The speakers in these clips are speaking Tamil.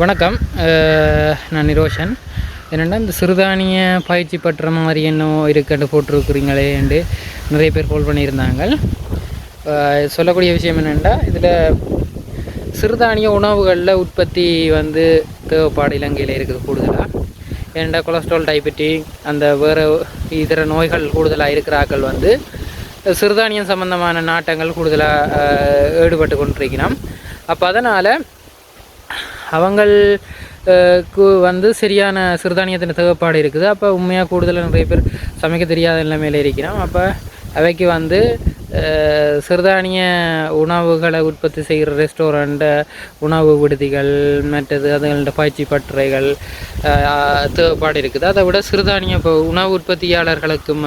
வணக்கம். நான் நிரோஷன். என்னென்னா இந்த சிறுதானிய பயிற்சி பற்ற மாதிரி என்ன இருக்குன்னு போட்டிருக்குறீங்களே என்று நிறைய பேர் கால் பண்ணியிருந்தாங்க. சொல்லக்கூடிய விஷயம் என்னென்னா, இதில் சிறுதானிய உணவுகளில் உற்பத்தி தேவைப்பாடு இலங்கையில் இருக்குது கூடுதலாக. ஏன்னா கொலஸ்ட்ரால், டயபெட்டிக், அந்த வேறு இதர நோய்கள் கூடுதலாக இருக்கிற ஆக்கள் சிறுதானியம் சம்பந்தமான நாட்டங்கள் கூடுதலாக ஈடுபட்டு கொண்டிருக்கிறோம். அப்போ அதனால் அவங்களுக்கு சரியான சிறுதானியத்தின் தேவைப்பாடு இருக்குது. அப்போ உண்மையாக கூடுதலாக நிறைய பேர் சமைக்க தெரியாத நிலைமையில் இருக்கிறோம். அப்போ அவைக்கு சிறுதானிய உணவுகளை உற்பத்தி செய்கிற ரெஸ்டாரண்ட்டு, உணவு விடுதிகள், மற்றது அதுகளோட பயிற்சி பட்டறைகள் தேவைப்பாடு இருக்குது. அதை விட சிறுதானிய உணவு உற்பத்தியாளர்களுக்கும்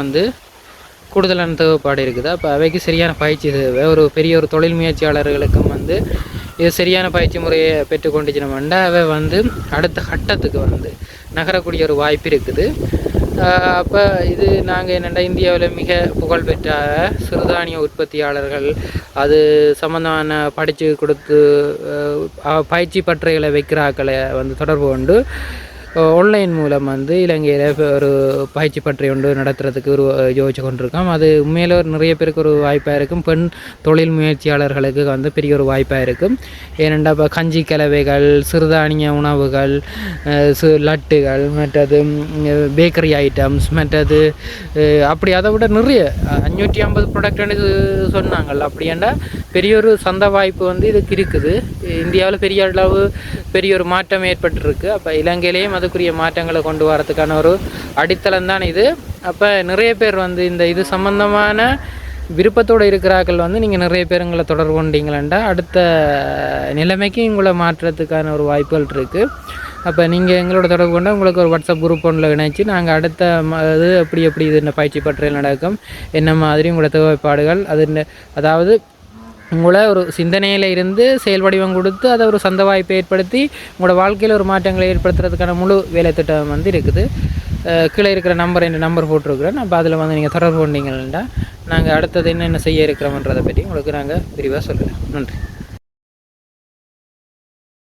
கூடுதலான தேவைப்பாடு இருக்குது. அப்போ அவைக்கு சரியான பயிற்சி தேவை. ஒரு பெரிய தொழில் முயற்சியாளர்களுக்கும் இது சரியான பயிற்சி முறையை பெற்றுக்கொண்டுச்சினோம்னா அவை அடுத்த கட்டத்துக்கு நகரக்கூடிய ஒரு வாய்ப்பு இருக்குது. அப்போ இது நாங்கள் என்னென்னா இந்தியாவில் மிக புகழ்பெற்ற சிறுதானிய உற்பத்தியாளர்கள், அது சம்மந்தமான படித்து கொடுத்து பயிற்சி பட்டறைகளை வைக்கிறாக்களை தொடர்பு கொண்டு ஆன்லைன் மூலம் இலங்கையில் ஒரு பயிற்சி பற்றி ஒன்று நடத்துறதுக்கு யோசிச்சு கொண்டிருக்கோம். அது உண்மையில் நிறைய பேருக்கு ஒரு வாய்ப்பாக இருக்கும். பெண் தொழில் முயற்சியாளர்களுக்கு பெரிய ஒரு வாய்ப்பாக இருக்கும். ஏனென்றால் இப்போ கஞ்சி கலவைகள், சிறுதானிய உணவுகள், லட்டுகள், மற்றது பேக்கரி ஐட்டம்ஸ், மற்றது அப்படி அதை விட நிறைய 550 ப்ராடக்ட்னு சொன்னாங்கள். அப்படின்னா பெரிய ஒரு சந்தை வாய்ப்பு இதுக்கு இருக்குது. இந்தியாவில் பெரிய ஒரு மாற்றம் ஏற்பட்டுருக்கு. அப்போ இலங்கையிலேயும் அதுக்குரிய மாற்றங்களை கொண்டு வரதுக்கான ஒரு அடித்தளம் தான் இது. அப்போ நிறைய பேர் இது சம்பந்தமான விருப்பத்தோடு இருக்கிறார்கள் நீங்கள் நிறைய பேர் உங்களை தொடர்பு கொண்டீங்களா அடுத்த நிலைமைக்கு உங்களை மாற்றுறதுக்கான ஒரு வாய்ப்புகள் இருக்குது. அப்போ நீங்கள் எங்களோட தொடர்பு கொண்டால் உங்களுக்கு ஒரு வாட்ஸ்அப் குரூப் ஒன்றில் இணைச்சி நாங்கள் அடுத்த இது எப்படி இது என்ன பயிற்சி பற்றியல் நடக்கும், என்ன மாதிரி உங்களோட தேவைப்பாடுகள், அதாவது உங்களை ஒரு சிந்தனையில் இருந்து செயல் வடிவம் கொடுத்து அதை ஒரு சந்த வாய்ப்பை ஏற்படுத்தி உங்களோட வாழ்க்கையில் ஒரு மாற்றங்களை ஏற்படுத்துறதுக்கான முழு வேலை திட்டம் இருக்குது. கீழே இருக்கிற நம்பர் போட்டிருக்கிறேன். அப்போ அதில் நீங்கள் தொடர்பு கொண்டீங்கன்னா நாங்கள் அடுத்தது என்னென்ன செய்ய இருக்கிறோம்ன்றதை பற்றி உங்களுக்கு நாங்கள் விரிவாக சொல்கிறேன். நன்றி.